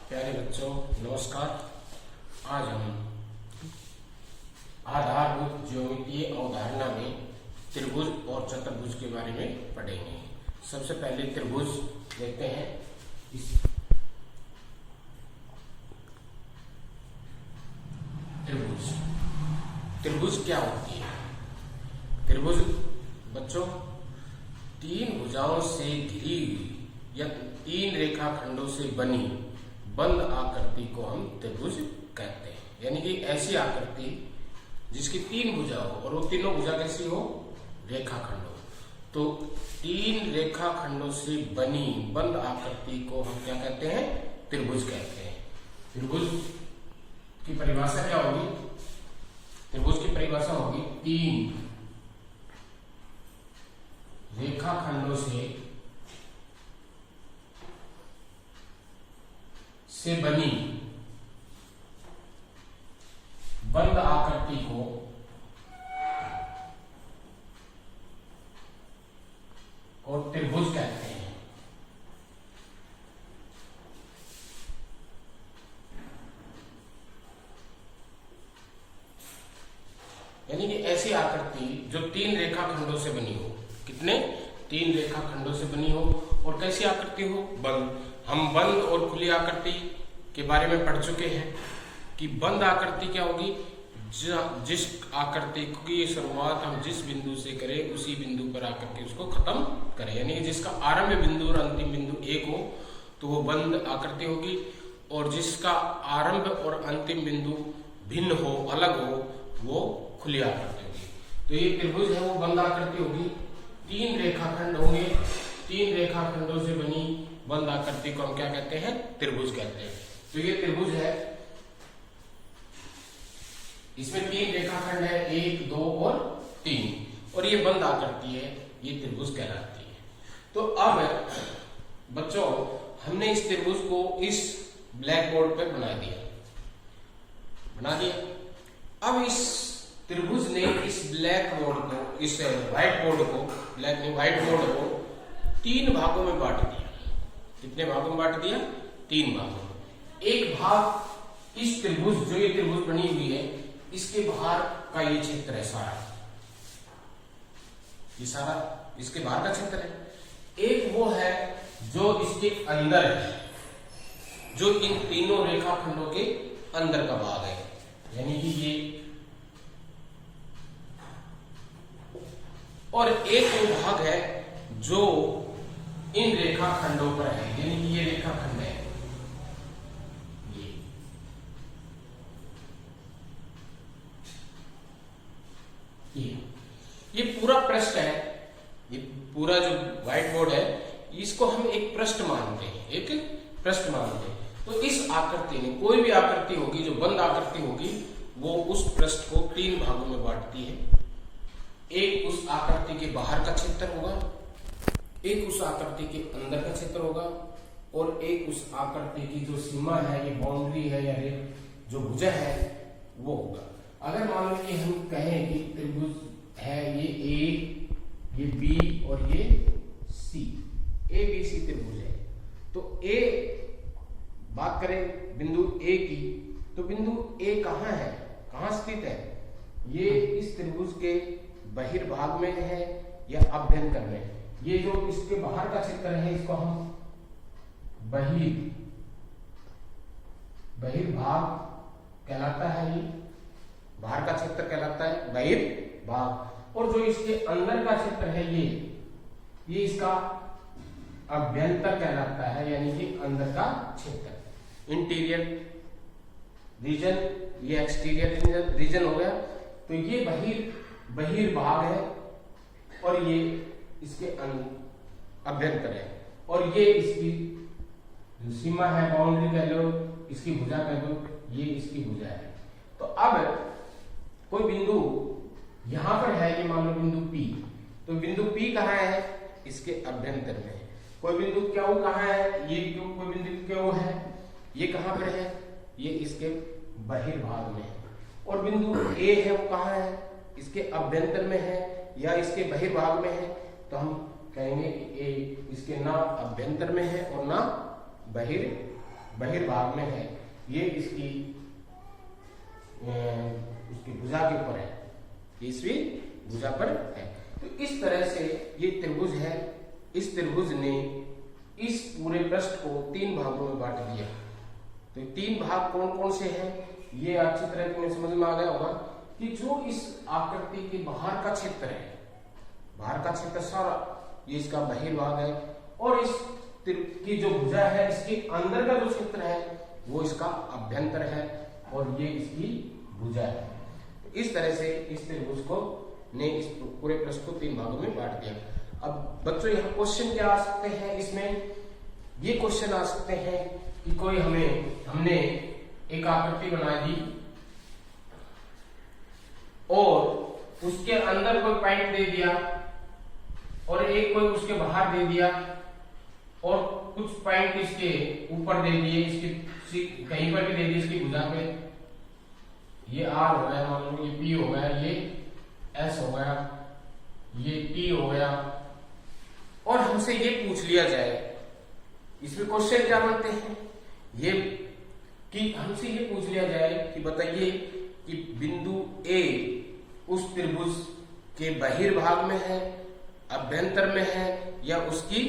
प्यारे बच्चों नमस्कार। आज हम आधारभूत ज्यामितीय अवधारणा में त्रिभुज और चतुर्भुज के बारे में पढ़ेंगे। सबसे पहले त्रिभुज देखते हैं। त्रिभुज क्या होती है? त्रिभुज बच्चों तीन भुजाओं से घिरी हुई या तीन रेखाखंडों से बनी बंद आकृति को हम त्रिभुज कहते हैं। यानी कि ऐसी आकृति जिसकी तीन भुजा हो और वो तीनों भुजा कैसी हो? रेखाखंड हो। तो तीन रेखाखंडों से बनी बंद आकृति को हम क्या कहते हैं? त्रिभुज कहते हैं। त्रिभुज की परिभाषा क्या होगी? त्रिभुज की परिभाषा होगी तीन रेखाखंडों से बनी बंद आकृति को और त्रिभुज कहते हैं। यानी कि ऐसी आकृति जो तीन रेखाखंडों से बनी हो। कितने? तीन रेखाखंडों से बनी हो। और कैसी आकृति हो? बंद। हम बंद और खुली आकृति के बारे में पढ़ चुके हैं कि बंद आकृति क्या होगी? जिस आकृति की शुरुआत हम जिस बिंदु से करें उसी बिंदु पर आकर के उसको खत्म करें। यानी जिसका आरंभ बिंदु और अंतिम बिंदु एक हो तो वो बंद आकृति होगी, और जिसका आरंभ और अंतिम बिंदु भिन्न हो, अलग हो, वो खुली आकृति होगी। तो ये त्रिभुज है वो बंद आकृति होगी। तीन रेखाखंड होंगे, तीन रेखाखंडों से बनी बंद आकृति को हम क्या कहते हैं? त्रिभुज कहते हैं। तो ये त्रिभुज है, इसमें तीन रेखाखंड है, एक, दो और तीन, और ये बंद आकृति है, ये त्रिभुज कहलाती है। तो अब बच्चों हमने इस त्रिभुज को इस ब्लैक बोर्ड पर बना दिया। अब इस त्रिभुज ने इस ब्लैक बोर्ड को, इस व्हाइट बोर्ड को, ब्लैक नहीं व्हाइट बोर्ड को तीन भागों में बांट दिया। कितने भागों में बांट दिया? तीन भागों में। एक भाग इस त्रिभुज, जो ये त्रिभुज बनी हुई है, इसके बाहर का ये क्षेत्र है सारा, ये सारा इसके बाहर का क्षेत्र है। एक वो है जो इसके अंदर है, जो इन तीनों रेखाखंडों के अंदर का भाग है। यानी कि ये, और एक वो भाग है जो इन रेखाखंडों पर है। यानी कि ये रेखाखंड है, ये पूरा पृष्ठ है। ये पूरा जो व्हाइट बोर्ड है इसको हम एक पृष्ठ मानते हैं, एक पृष्ठ मानते हैं। तो इस आकृति में कोई भी आकृति होगी जो बंद आकृति होगी वो उस पृष्ठ को तीन भागों में बांटती है। एक उस आकृति के बाहर का क्षेत्र होगा, एक उस आकृति के अंदर का क्षेत्र होगा, और एक उस आकृति की जो सीमा है, ये बाउंड्री है या जो भुजा है वो होगा। अगर मान लो कि हम कहें कि त्रिभुज है ये ए, ये बी और ये सी, ए बी सी त्रिभुज है। तो ए, बात करें बिंदु ए की, तो बिंदु ए कहाँ है, कहाँ स्थित है? ये इस त्रिभुज के बहिर्भाग में है या अभ्यंतर में है? ये जो इसके बाहर का क्षेत्र है इसको हम बहिर्भाग कहलाता है। ये बाहर का क्षेत्र कहलाता है बहिर्भाग, और जो इसके अंदर का क्षेत्र है ये इसका अभ्यंतर कहलाता है। यानी कि अंदर का क्षेत्र, इंटीरियर रीजन, ये एक्सटीरियर रीजन हो गया। तो ये बहिर्भाग है और ये इसके अभ्यंतर है, और ये इसकी जो सीमा है, बाउंड्री कह लो, इसकी भुजा कह लो, ये इसकी भुजा है। तो अब कोई बिंदु यहां पर है, ये मान लो बिंदु P, तो बिंदु P कहाँ है? इसके अभ्यंतर में है। कोई बिंदु Q कहाँ है? ये कोई बिंदु Q है, ये कहाँ पर है? ये इसके बहिर्भाग में है। और बिंदु A है वो कहाँ है? इसके अभ्यंतर में है या इसके बहिर्भाग में है? तो हम कहेंगे कि ए इसके ना अभ्यंतर में है और ना बहिर्भाग बहिर्भाग में है, ये इसकी उसकी भुजा के ऊपर है, इसकी भुजा पर है। तो इस तरह से ये त्रिभुज है। इस त्रिभुज ने इस पूरे पृष्ठ को 3 भागों में बांट दिया। तो 3 भाग कौन कौन से हैं, ये अच्छी तरह तुम्हें समझ में आ गया होगा कि जो इस आकृति के बाहर का क्षेत्र है, बाहर का क्षेत्र सारा ये इसका बहिर्भाग है, और इस की जो भुजा है इसके अंदर का जो क्षेत्र है वो इसका अभ्यंतर है, और ये इसकी भुजा है। तो इस तरह से इस त्रिभुज को ने इस पूरे पृष्ठ को 3 भागों में बांट दिया। अब बच्चों यहाँ क्वेश्चन क्या आ सकते हैं, इसमें ये क्वेश्चन आ सकते हैं कि कोई हमने एक आकृति बना दी और उसके अंदर कोई पॉइंट दे दिया और एक कोई उसके बाहर दे दिया और कुछ पॉइंट इसके ऊपर दे दिए, इसके कहीं पर भी दे दिए, इसकी भुजा पे ये आर हो गया, मान लो ये पी हो गया, ये एस हो गया, ये टी हो गया, और हमसे ये पूछ लिया जाए, इसमें क्वेश्चन क्या बनते हैं ये कि हमसे ये पूछ लिया जाए कि बताइए कि बिंदु ए उस त्रिभुज के बहिर्भाग में है, अभ्यंतर में है, या उसकी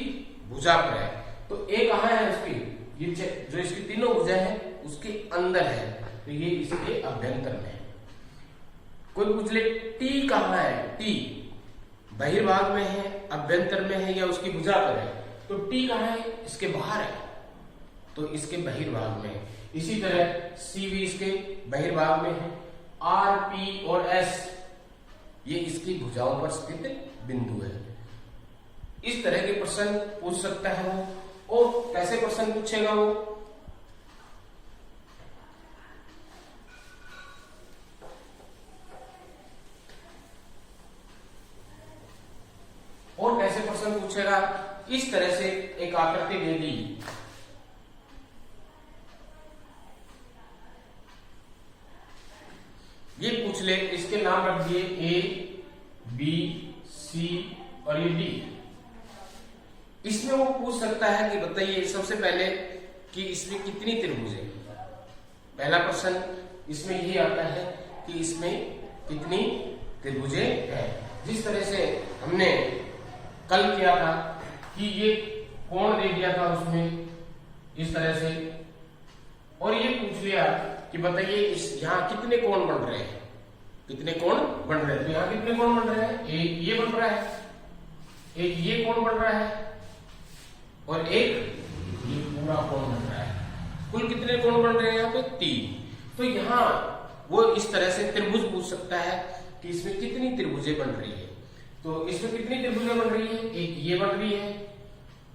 भुजा पर है। तो ए कहाँ है उसकी, ये जो इसकी तीनों भुजा है उसके अंदर है, तो ये इसके अभ्यंतर में है। कोई पूछ ले टी कहाँ है, टी बहिर्भाग में है, अभ्यंतर में है, या उसकी भुजा पर है। तो टी कहाँ है, इसके बाहर है, तो इसके बहिर्भाग में है। इसी तरह सी भी इसके बहिर्भाग में है, आर पी और एस ये इसकी भुजाओं पर स्थित बिंदु है। इस तरह के प्रश्न पूछ सकता है वो। और कैसे प्रश्न पूछेगा वो, और कैसे प्रश्न पूछेगा, इस तरह से एक आकृति दे दी, ये पूछ ले, इसके नाम रख दिए ए बी सी और ये डी। इसमें वो पूछ सकता है कि बताइए सबसे पहले कि इसमें कितनी त्रिभुज है। पहला प्रश्न इसमें ये आता है कि इसमें कितनी त्रिभुजें हैं। जिस तरह से हमने कल किया था कि ये कोण दे दिया था उसमें इस तरह से, और ये पूछ लिया कि बताइए इस यहाँ कितने कोण बन रहे हैं, कितने कोण बन रहे हैं। तो यहाँ कितने कोण बन रहे हैं, एक ये बन रहा है, एक ये कोण बन रहा है, और एक ये पूरा कोण बन रहा है। कुल कितने कोण बन रहे हैं यहाँ पे, 3। तो यहाँ वो इस तरह से त्रिभुज पूछ सकता है कि इसमें कितनी त्रिभुजें बन रही है। तो इसमें कितनी त्रिभुजें बन रही है, एक ये बन रही है,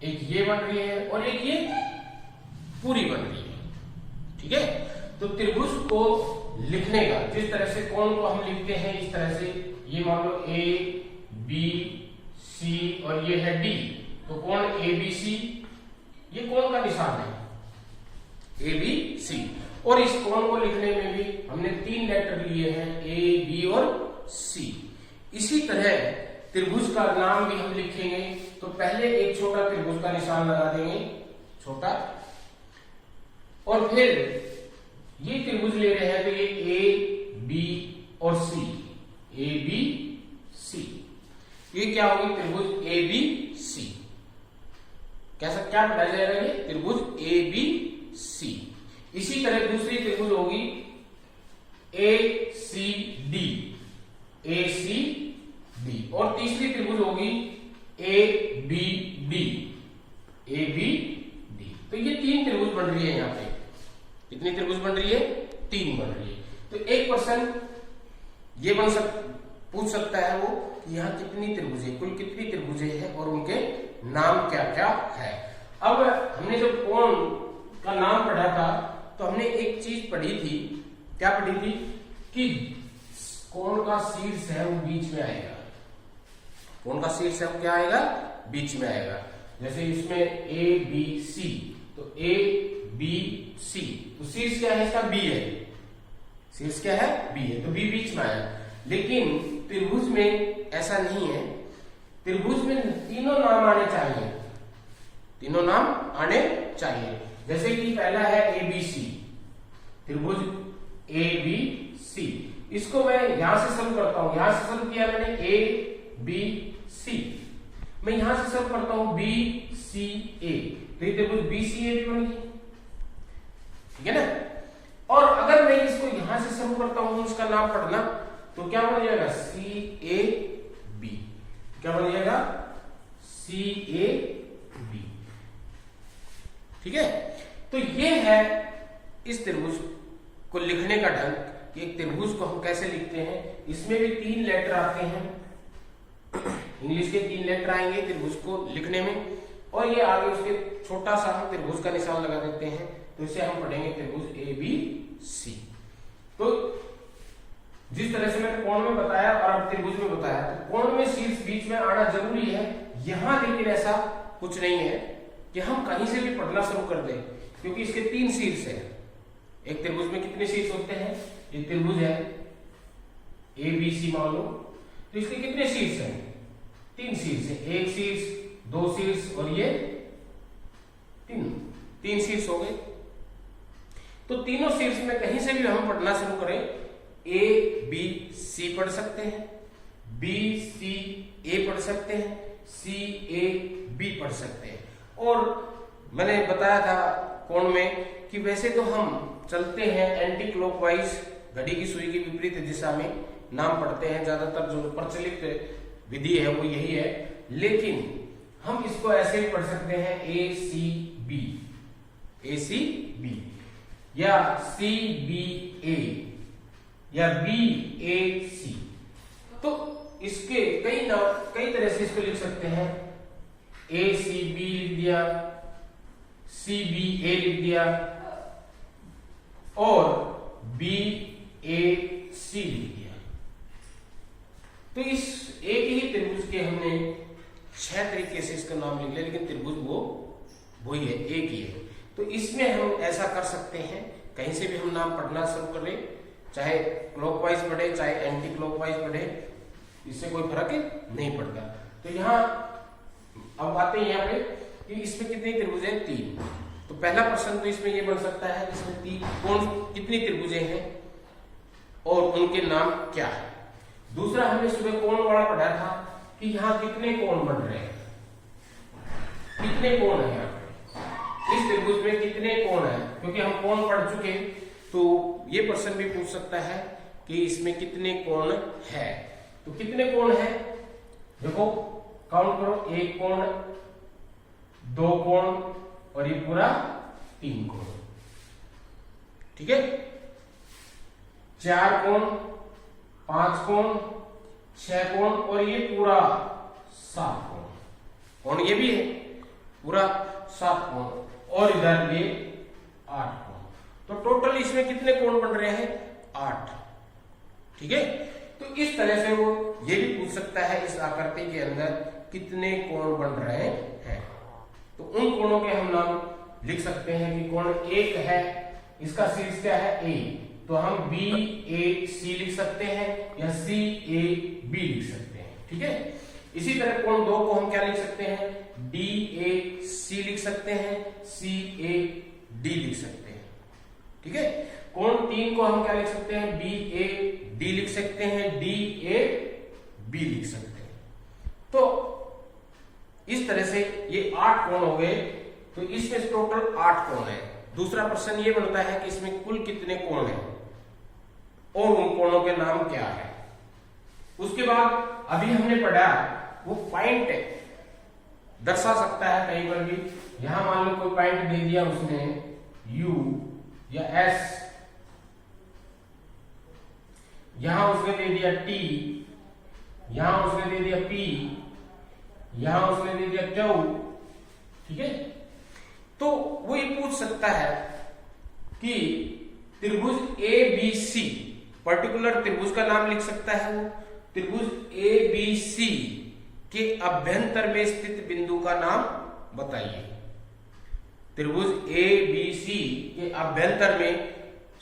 एक ये बन रही है, और एक ये पूरी बन रही है। ठीक है, तो त्रिभुज को लिखने का जिस तरह से कोण को हम लिखते हैं इस तरह से, ये मान लो ए बी सी और ये है डी, तो कोण ए बी सी ये कोण का निशान है ए बी सी। और इस कोण को लिखने में भी हमने 3 लेटर लिए हैं ए बी और सी। इसी तरह त्रिभुज का नाम भी हम लिखेंगे, तो पहले एक छोटा त्रिभुज का निशान लगा देंगे, छोटा, और फिर ये त्रिभुज ले रहे हैं तो ये ए बी और सी, ए बी सी, ये क्या होगी त्रिभुज ए बी सी। कैसा क्या बताया जाएगा, ये त्रिभुज ए बी सी। इसी तरह दूसरी त्रिभुज होगी ए सी डी, ए सी डी, और तीसरी त्रिभुज होगी A B D, A B D. तो ये 3 त्रिभुज बन रही है यहाँ पे। कितनी त्रिभुज बन रही है, 3 बन रही है। तो एक पर्सन ये पूछ सकता है वो कि यहाँ कितनी त्रिभुजें, कुल कितनी त्रिभुजें हैं और उनके नाम क्या क्या है। अब हमने जब कोण का नाम पढ़ा था तो हमने एक चीज पढ़ी थी, क्या पढ़ी थी कि कोण का शीर्ष है वो बीच में आएगा। कोण का शीर्ष है वो क्या आएगा, बीच में आएगा। जैसे इसमें ए बी सी, तो ए बी सी, तो शीर्ष क्या है इसका, बी है, शीर्ष क्या है, बी है, तो बी बीच में आया। लेकिन त्रिभुज में ऐसा नहीं है, त्रिभुज में तीनों नाम आने चाहिए, तीनों नाम आने चाहिए। जैसे कि पहला है ABC, त्रिभुज ABC, इसको मैं यहां से शुरू करता हूं, यहां से शुरू किया मैंने ABC, मैं यहां से शुरू करता हूं BCA, तो ये त्रिभुज BCA भी बन गई, ठीक है ना। और अगर मैं इसको यहां से शुरू करता हूं, उसका नाम पढ़ना, तो क्या बन जाएगा CAB, क्या बन जाएगा CAB, ठीक है। तो ये है इस त्रिभुज को लिखने का ढंग कि एक त्रिभुज को हम कैसे लिखते हैं। इसमें भी 3 लेटर आते हैं, इंग्लिश के 3 लेटर आएंगे त्रिभुज को लिखने में, और ये आगे उसके छोटा सा हम त्रिभुज का निशान लगा देते हैं, तो इसे हम पढ़ेंगे त्रिभुज ABC। तो जिस तरह से मैंने कोण में बताया और अब त्रिभुज में बताया, तो कोण में शीर्ष बीच में आना जरूरी है। यहां लेकिन ऐसा कुछ नहीं है कि हम कहीं से भी पढ़ना शुरू कर दें, क्योंकि इसके 3 शीर्ष है। एक त्रिभुज में कितने शीर्ष होते हैं, एक त्रिभुज है ABC मान लो, तो इसके कितने शीर्ष हैं, 3 शीर्ष है, एक शीर्ष, 2 शीर्ष और ये 3 शीर्ष हो गए। तो तीनों शीर्ष में कहीं से भी हम पढ़ना शुरू करें, ABC पढ़ सकते हैं, BCA पढ़ सकते हैं, CAB पढ़ सकते हैं। और मैंने बताया था कोण में कि वैसे तो हम चलते हैं एंटी क्लॉकवाइज, घड़ी की सुई की विपरीत दिशा में नाम पढ़ते हैं, ज्यादातर जो प्रचलित विधि है वो यही है, लेकिन हम इसको ऐसे भी पढ़ सकते हैं ACB या CBA या BAC। तो इसके कई तरह से इसको लिख सकते हैं, ACB लिख दिया, CBA लिख दिया और BAC लिख दिया। तो इस एक ही त्रिभुज के हमने 6 तरीके से इसका नाम लिख लिया, लेकिन त्रिभुज वो वही है, एक ही है। तो इसमें हम ऐसा कर सकते हैं, कहीं से भी हम नाम पढ़ना शुरू करें, चाहे क्लॉकवाइज पढ़े चाहे एंटी क्लॉकवाइज पढ़े, इससे कोई फर्क नहीं पड़ता। तो यहाँ अब आते हैं यहाँ पे कि इसमें कितनी त्रिभुज है, 3। तो पहला प्रश्न तो इसमें ये बन सकता है, इसमें 3 कौन कितनी त्रिभुजें हैं और उनके नाम क्या है। दूसरा हमने सुबह कोण वाला पढ़ा था कि यहाँ कितने कोण बन रहे हैं, कितने कोण है यहाँ पे, इस त्रिभुज में कितने कोण है, क्योंकि हम कोण पढ़ चुके, तो ये प्रश्न भी पूछ सकता है कि इसमें कितने कोण है। तो कितने कोण है, देखो काउंट करो, 1 कोण, 2 कोण और ये पूरा 3 कोण, ठीक है। 4 कोण, 5 कोण, 6 कोण और ये पूरा 7 कोण, कोण ये भी है पूरा 7 कोण, और इधर ये 8 कोण। तो टोटल इसमें कितने कोण बन रहे हैं, 8, ठीक है। तो इस तरह से वो ये भी पूछ सकता है इस आकृति के अंदर कितने कोण बन रहे हैं। तो उन कोणों के हम नाम लिख सकते हैं कि कोण 1 है, इसका शीर्ष क्या है, A, तो हम BAC लिख सकते हैं या CAB लिख सकते हैं, ठीक है। इसी तरह कोण 2 को हम क्या लिख सकते हैं, DAC लिख सकते हैं, CAD लिख सकते हैं, ठीक है। कोण 3 को हम क्या लिख सकते हैं, BAD लिख सकते हैं, DAB लिख सकते हैं। तो इस तरह से ये 8 कोण हो गए। तो इसमें टोटल 8 कोण है। दूसरा प्रश्न ये बनता है कि इसमें कुल कितने कोण हैं और उन कोणों के नाम क्या है। उसके बाद अभी हमने पढ़ा वो पॉइंट दर्शा सकता है कहीं पर भी। यहां मान लो कोई पॉइंट दे दिया उसने U या S, यहां उसने दे दिया T, यहां उसने दे दिया P, यहां उसने दे दिया Q, ठीक है। तो वो ये पूछ सकता है कि त्रिभुज ABC, पर्टिकुलर त्रिभुज का नाम लिख सकता है वो, त्रिभुज ABC के अभ्यंतर में स्थित बिंदु का नाम बताइए। त्रिभुज ABC के अभ्यंतर में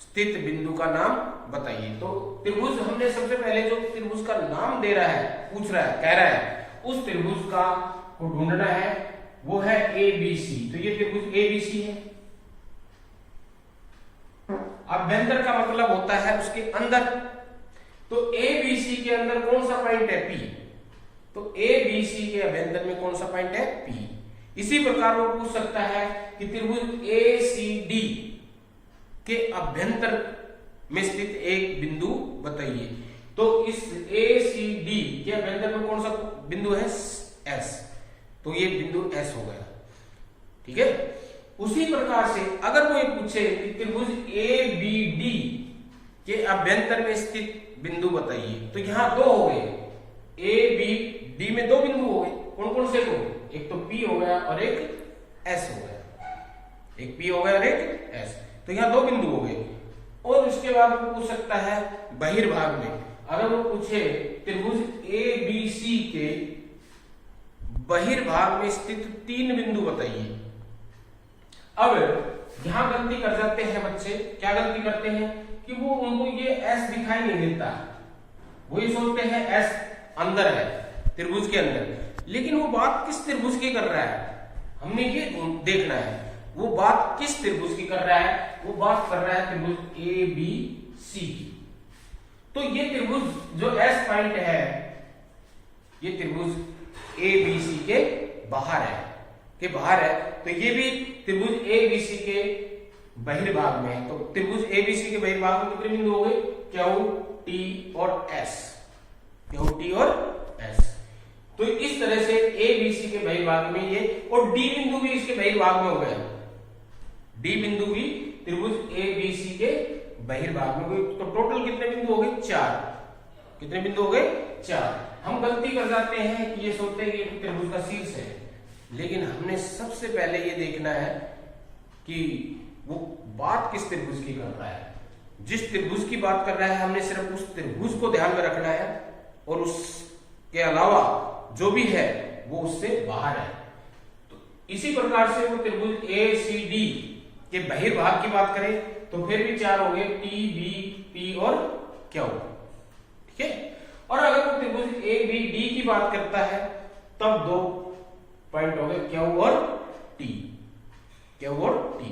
स्थित बिंदु का नाम बताइए। तो त्रिभुज हमने सबसे पहले जो त्रिभुज का नाम दे रहा है, पूछ रहा है, कह रहा है, उस त्रिभुज का को ढूंढना है, वो है ABC। तो ये त्रिभुज ABC है, अभ्यंतर का मतलब होता है उसके अंदर। तो ए बी सी के अंदर कौन सा पॉइंट है, पी। तो ए बी सी के अभ्यंतर में कौन सा पॉइंट है, पी। इसी प्रकार वो पूछ सकता है कि त्रिभुज ए सी डी के अभ्यंतर में स्थित एक बिंदु बताइए। तो इस ए सी डी के अभ्यंतर में कौन सा बिंदु है, एस। तो ये बिंदु एस हो गया, ठीक है। उसी प्रकार से अगर वो ये पूछे कि त्रिभुज ए बी डी के अभ्यंतर में स्थित बिंदु बताइए, तो यहां दो हो गए, ए बी डी में दो बिंदु हो गए। कौन कौन से दो, एक तो पी हो गया और एक एस हो गया, एक पी हो गया और एक एस। तो यहां दो बिंदु हो गए। और उसके बाद वो पूछ सकता है बहिर्भाग में, अगर वो पूछे त्रिभुज ए बी सी के बहिर्भाग में स्थित तीन बिंदु बताइए। अब यहां गलती कर जाते हैं बच्चे, क्या गलती करते हैं कि वो उनको ये एस दिखाई नहीं देता, वो ये सोचते हैं एस अंदर है त्रिभुज के अंदर, लेकिन वो बात किस त्रिभुज की कर रहा है, हमने ये देखना है वो बात किस त्रिभुज की कर रहा है। वो बात कर रहा है त्रिभुज ए बी सी की। तो ये त्रिभुज जो एस पॉइंट है, ये त्रिभुज ए बी सी के बाहर है, तो ये भी त्रिभुज ए बी सी के बहिर्भाग में है। तो त्रिभुज ए बी सी के बहिर्भाग में कितने बिंदु हो गए, क्यू टी और एस, क्यू टी और एस। तो इस तरह से ए बी सी के बहिर्भाग में ये, और डी बिंदु भी इसके बहिर्भाग में हो गया, डी बिंदु भी त्रिभुज ए बी सी के बहिर्भाग में हुए। तो टोटल कितने बिंदु हो गए, चार। कितने बिंदु हो गए, चार। हम गलती कर जाते हैं कि ये सोचते हैं कि त्रिभुज का शीर्ष है, लेकिन हमने सबसे पहले ये देखना है कि वो बात किस त्रिभुज की कर रहा है। जिस त्रिभुज की बात कर रहा है हमने सिर्फ उस त्रिभुज को ध्यान में रखना है, और उसके अलावा जो भी है वो उससे बाहर है। तो इसी प्रकार से वो त्रिभुज ए सी डी के बहिर्भाग की बात करें तो फिर भी चार हो गए, टी बी पी और क्यू, ठीक है। और अगर वो त्रिभुज ए बी डी की बात करता है तब दो पॉइंट हो गए, क्यू और टी, क्यू और टी।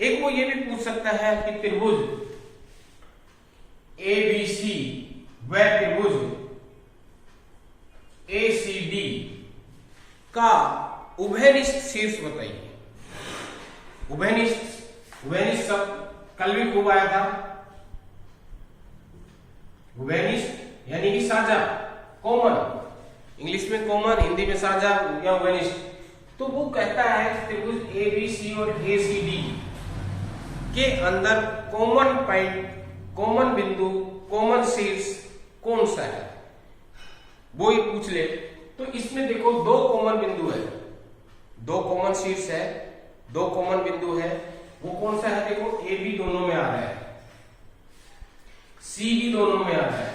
एक वो ये भी पूछ सकता है कि त्रिभुज ए बी सी व त्रिभुज ए सी डी का उभयनिष्ठ शीर्ष बताइए। उभयनिष्ठ शब्द कल भी खूब आया था। उभयनिष्ठ यानी कि साझा, कॉमन, इंग्लिश में कॉमन, हिंदी में साझा या उभयनिष्ठ। तो वो कहता है कि त्रिभुज ए बी सी और ए सी डी के अंदर कॉमन पॉइंट, कॉमन बिंदु, कॉमन शीर्ष कौन सा है, वो ही पूछ ले। तो इसमें देखो दो कॉमन बिंदु है, दो कॉमन शीर्ष है, दो कॉमन बिंदु है। वो कौन सा है, देखो ए बी दोनों में आ रहा है, सी बी दोनों में आ रहा है।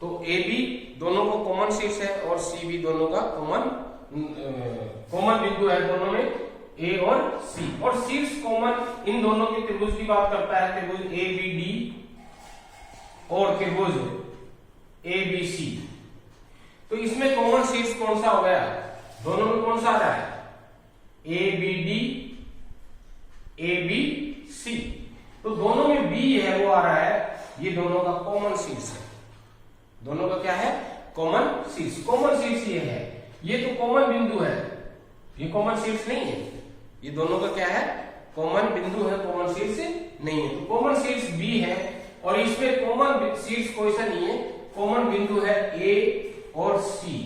तो ए बी दोनों को कॉमन शीर्ष है और सी बी दोनों का कॉमन बिंदु है, दोनों में ए और सी। और शीर्ष कॉमन इन दोनों के त्रिभुज की बात करता है, त्रिभुज ए बी डी और त्रिभुज ए बी सी। तो इसमें कॉमन शीर्ष कौन सा हो गया, दोनों में कौन सा आ रहा है, A B D A B C. तो दोनों में बी है वो आ रहा है, ये दोनों का कॉमन शीर्ष है, दोनों का क्या है, कॉमन शीर्ष। कॉमन शीर्ष ये है, ये तो कॉमन बिंदु है, ये कॉमन शीर्ष नहीं है, ये दोनों का क्या है, कॉमन बिंदु है, कॉमन शीर्ष नहीं है। तो कॉमन शीर्ष बी है और इसमें कॉमन शीर्ष कोई सा नहीं है, कॉमन बिंदु है ए और सी,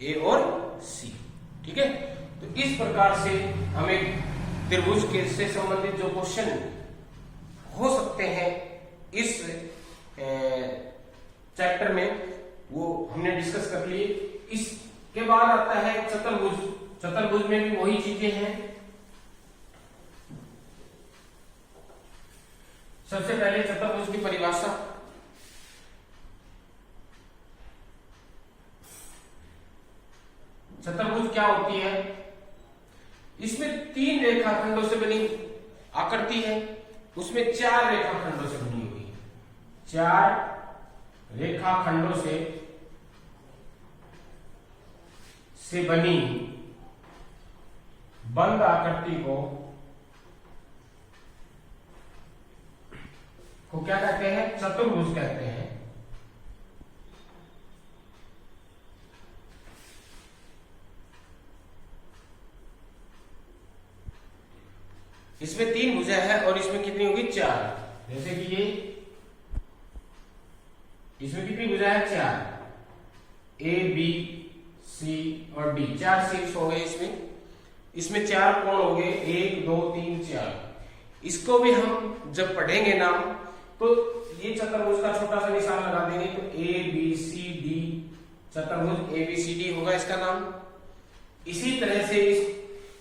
ए और सी, ठीक है। तो इस प्रकार से हमें त्रिभुज के से संबंधित जो क्वेश्चन हो सकते हैं इस चैप्टर में वो हमने डिस्कस कर लिए। इसके बाद आता है चतुर्भुज। चतुर्भुज में भी वही चीजें हैं। सबसे पहले चतुर्भुज की परिभाषा। चतुर्भुज क्या होती है, इसमें तीन रेखाखंडों से बनी आकृति है, उसमें चार रेखाखंडों से बनी हुई है, चार रेखाखंडों से बनी बंद आकृति को को क्या कहते हैं? चतुर्भुज कहते हैं। इसमें 3 भुजा है और इसमें कितनी होगी? 4। जैसे कि ये इसमें कितनी भुजा है? 4, ए बी सी और डी, 4 शीर्ष हो गए इसमें। इसमें 4 कोण हो गए, 1 2 3 4। इसको भी हम जब पढ़ेंगे नाम तो ये चतुर्भुज का छोटा सा निशान लगा देंगे तो ए बी सी डी, चतुर्भुज ए बी सी डी होगा इसका नाम। इसी तरह से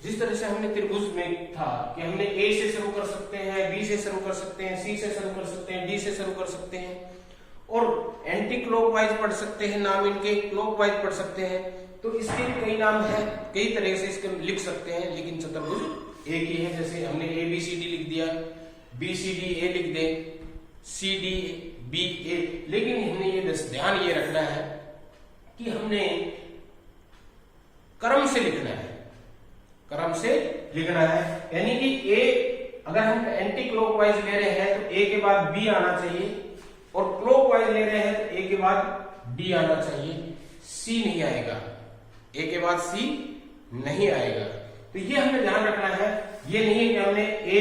जिस तरह से हमने त्रिभुज में था कि हमने ए से शुरू कर सकते हैं, बी से शुरू कर सकते हैं, सी से शुरू कर सकते हैं, डी से शुरू कर सकते हैं और एंटी क्लॉकवाइज पढ़ सकते हैं नाम इनके, क्लॉकवाइज पढ़ सकते हैं। तो इसके भी कई नाम है, कई तरह से इसके लिख सकते हैं, लेकिन चतुर्भुज एक ही है। जैसे हमने ए बी सी डी लिख दिया, बी सी डी ए लिख दे, सी डी बी ए, लेकिन हमने ये ध्यान ये रखना है कि हमने क्रम से लिखना है, क्रम से लिखना है। यानी कि ए अगर हम एंटी क्लॉकवाइज ले रहे हैं तो ए के बाद बी आना चाहिए और क्लॉकवाइज ले रहे हैं तो ए के बाद डी आना चाहिए, सी नहीं आएगा, ए के बाद सी नहीं आएगा। तो ये हमें ध्यान रखना है। ये नहीं है कि हमने ए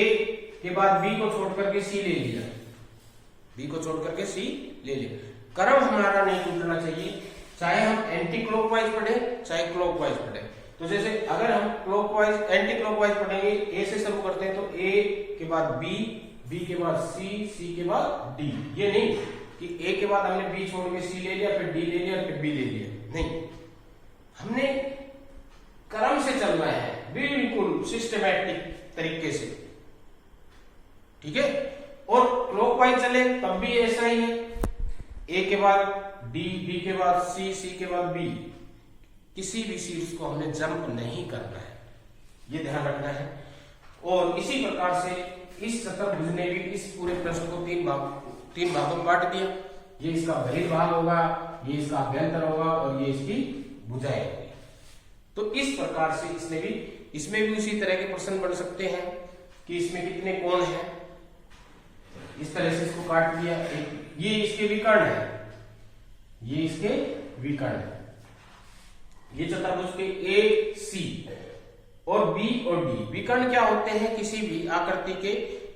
के बाद बी को छोड़ करके सी ले लिया, बी को छोड़ करके सी ले लिया। क्रम हमारा नहीं टूटना चाहिए, चाहे हम एंटी क्लॉकवाइज पढ़े चाहे क्लॉकवाइज पढ़े। तो जैसे अगर हम क्लॉकवाइज एंटी क्लॉकवाइज पढ़ेंगे, ए से शुरू करते हैं तो ए के बाद बी, बी के बाद सी, सी के बाद डी। ये नहीं कि ए के बाद हमने बी छोड़ के सी ले लिया, फिर डी ले लिया, फिर बी ले लिया, नहीं। हमने क्रम से चलना है, बिल्कुल सिस्टमैटिक तरीके से, ठीक है। और क्लॉकवाइज चले तब भी ऐसा ही है, ए के बाद डी, डी के बाद सी, सी के बाद बी। किसी भी शीर्ष को हमने जंप नहीं करना है, ये ध्यान रखना है। और इसी प्रकार से इस चतुर्भुज ने भी इस पूरे प्रश्न को 3 भागों में बांट दिया। ये इसका बहिर्भाग होगा, ये इसका अभ्यंतर होगा और ये इसकी भुजाएं होगी। तो इस प्रकार से इसमें भी उसी तरह के प्रश्न बन सकते हैं कि इसमें कितने कोण हैं, इस तरह से इसको काट दिया। ये इसके विकर्ण है, ये इसके विकर्ण है। ये चतुर्भुज के ए सी और बी और डी विकर्ण क्या होते हैं किसी भी आकृति के,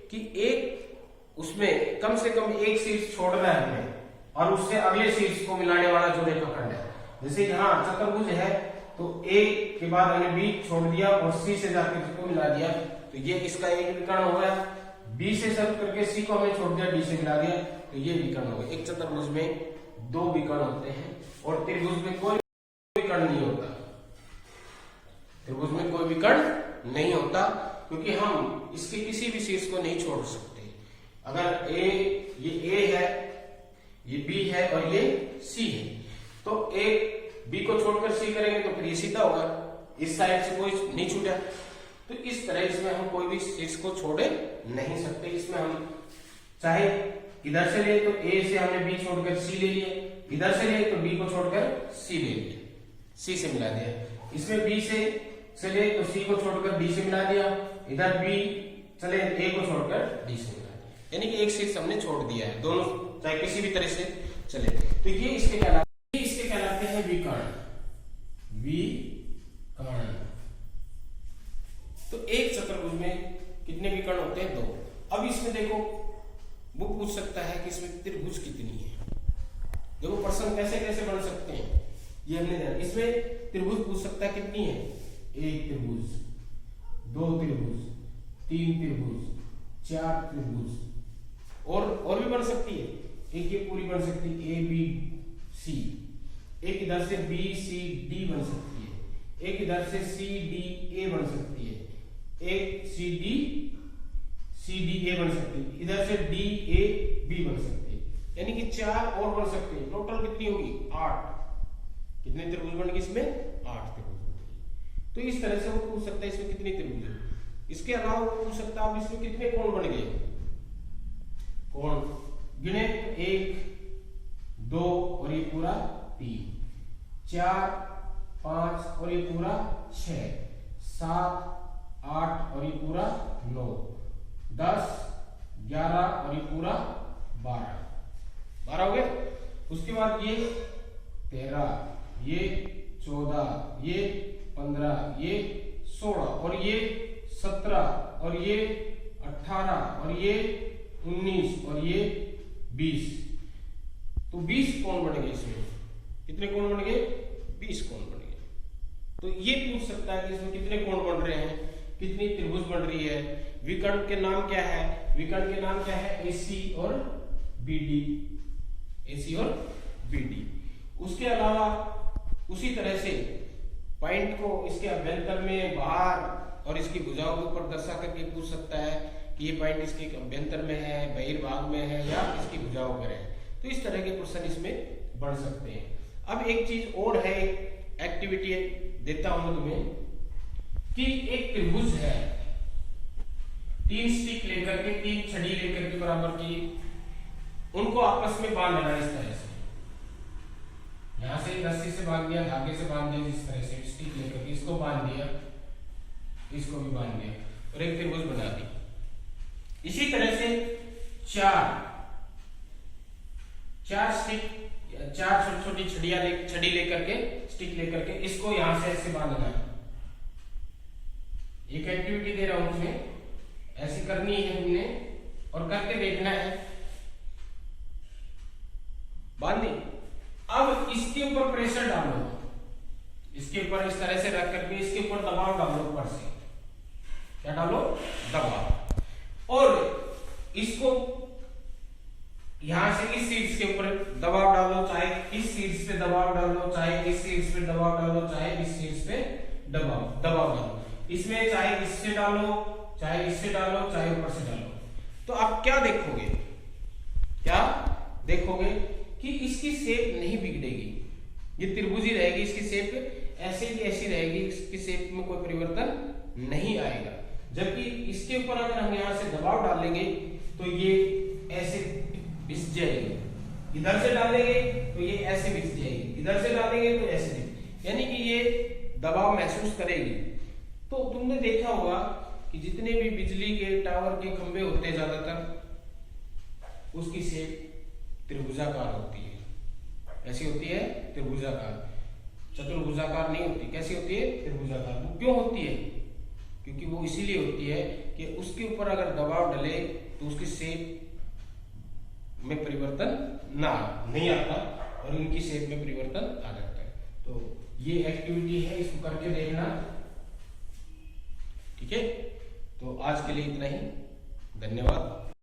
कि एक उसमें कम से कम एक शीर्ष छोड़ना है हमें और उससे अगले शीर्ष को मिलाने वाला जो रेखाखंड है। जैसे यहाँ चतुर्भुज है तो ए के बाद हमने बी छोड़ दिया और सी से जाकर इसको मिला दिया, तो ये इसका एक विकर्ण हो गया। बी से शुरू करके सी को हमने छोड़ दिया, डी से मिला दिया, तो ये विकर्ण हो गया। एक चतुर्भुज में 2 विकर्ण होते हैं और त्रिभुज में कोई विकर्ण नहीं होता, त्रिभुज में कोई विकर्ण नहीं होता, क्योंकि हम इसके किसी भी शीर्ष को नहीं छोड़ सकते। अगर ये ए है, ये बी है और ये सी है, तो एक बी को छोड़कर सी करेंगे तो फिर ये सीधा होगा, इस साइड से कोई नहीं छूटा। तो इस तरह इसमें हम कोई भी शीर्ष को छोड़े नहीं सकते। इसमें हम चाहे इधर से ले तो ए से हमने बी छोड़कर सी ले लिया, इधर से ले तो बी को छोड़कर सी ले लिया, सी से मिला दिया। इसमें बी से ले तो सी को छोड़कर डी से मिला दिया, इधर बी चले ए को छोड़कर डी से मिला दिया, यानी कि एक शीर्ष हमने छोड़ दिया है। दोनों चाहे किसी भी तरह से चले, तो ये इसके कहलाते हैं विकर्ण, विकर्ण। तो एक चतुर्भुज में कितने विकर्ण होते हैं? 2। अब इसमें देखो वो पूछ सकता है कि इसमें त्रिभुज कितनी है। देखो प्रश्न कैसे कैसे बन सकते हैं ये हमने जाना। इसमें त्रिभुज पूछ सकता है कितनी है? 1 त्रिभुज, 2 त्रिभुज, 3 त्रिभुज, 4 त्रिभुज और भी बन सकती है। एक ये पूरी बन सकती है ए बी सी, एक इधर से बी सी डी बन सकती है, एक इधर से सी डी ए बन सकती है, एक सी डी ए बन सकती है, इधर से डी ए बी बन सकती है, यानी कि 4 और बन सकते हैं। टोटल कितनी होगी? 8। कितने त्रिभुज बन गए इसमें? 8 त्रिभुज बन गए। तो इस तरह से वो पूछ सकता है इसमें कितने त्रिभुज है। इसके अलावा वो पूछ सकता है इसमें कितने कोण बन गए, कोण गिने 1 2 और ये पूरा 3, 4 5 और ये पूरा 6, 7 8 और ये पूरा 9, 10 11 और ये पूरा 12 हो गए। उसके बाद ये 13, ये 14, ये 15, ये 16 और ये 17 और ये 18 और ये 19 और ये 20। तो 20 कोण बन गए इसमें। कितने कोण बन गए? 20 कोण बन गए। तो ये पूछ सकता है कि इसमें कितने कोण बन रहे हैं, कितनी त्रिभुज बन रही है। विकर्ण के नाम क्या है? विकर्ण के नाम क्या है? AC और BD, AC और BD। उसके अलावा उसी तरह से पॉइंट को इसके अभ्यंतर में, बाहर और इसकी भुजाओं के ऊपर दर्शा करके पूछ सकता है कि ये पॉइंट इसके अभ्यंतर में है, बहिर्भाग में है या इसकी भुजाओं पर है। तो इस तरह के क्वेश्चन इसमें बन सकते हैं। अब एक चीज और है, एक्टिविटी देता हूं मैं तुम्हें कि एक त्रिभुज है, 3 स्टिक लेकर के, 3 छड़ी लेकर के बराबर की, उनको आपस में बांध देना इस तरह से। यहां से रस्सी से बांध दिया, धागे से बांध दिया, जिस तरह से स्टिक लेकर के इसको बांध दिया, इसको भी बांध दिया और एक त्रिभुज बना दी। इसी तरह से 4 स्टिक, 4 छोटी छोटी छड़ी लेकर के, स्टिक लेकर के इसको यहां से ऐसे बांधना है। एक एक्टिविटी दे रहा हूं तुम्हें, ऐसी करनी है हमने और करके देखना है। बांधी। अब इसके ऊपर प्रेशर डालो, इसके ऊपर इस तरह से रख करके इसके ऊपर दबाव डालो, ऊपर से क्या डालो? दबाव। और इसको यहां से इस शीर्ष के ऊपर दबाव डालो, चाहे इस शीर्ष पे दबाव डालो, चाहे इस शीर्ष पे दबाव डालो, चाहे इस शीर्ष पे दबाव डालो। इसमें चाहे इससे डालो, चाहे इससे डालो, चाहे ऊपर से डालो। तो आप क्या देखोगे? क्या देखोगे कि इसकी शेप नहीं बिगड़ेगी, ये त्रिभुज ही रहेगी, इसकी शेप ऐसे की ऐसी रहेगी, इसकी शेप में कोई परिवर्तन नहीं आएगा। जबकि इसके ऊपर अगर हम यहां से दबाव डालेंगे तो ये ऐसे बिछ जाएगी, इधर से डालेंगे तो ये ऐसे बिछ जाएगी, इधर से डालेंगे तो ऐसे, यानी कि ये दबाव महसूस करेगी। तो तुमने देखा होगा कि जितने भी बिजली के टावर के खंभे होते हैं ज्यादातर, उसकी शेप त्रिभुजाकार होती है। कैसी होती है? त्रिभुजाकार, चतुर्भुजाकार नहीं होती। कैसी होती है? त्रिभुजाकार। वो क्यों होती है? क्योंकि वो इसीलिए होती है कि उसके ऊपर अगर दबाव डले तो उसकी शेप में परिवर्तन नहीं आता और इनकी शेप में परिवर्तन आ जाता है। तो ये एक्टिविटी है, इसको करके देखना। ठीक है, तो आज के लिए इतना ही। धन्यवाद।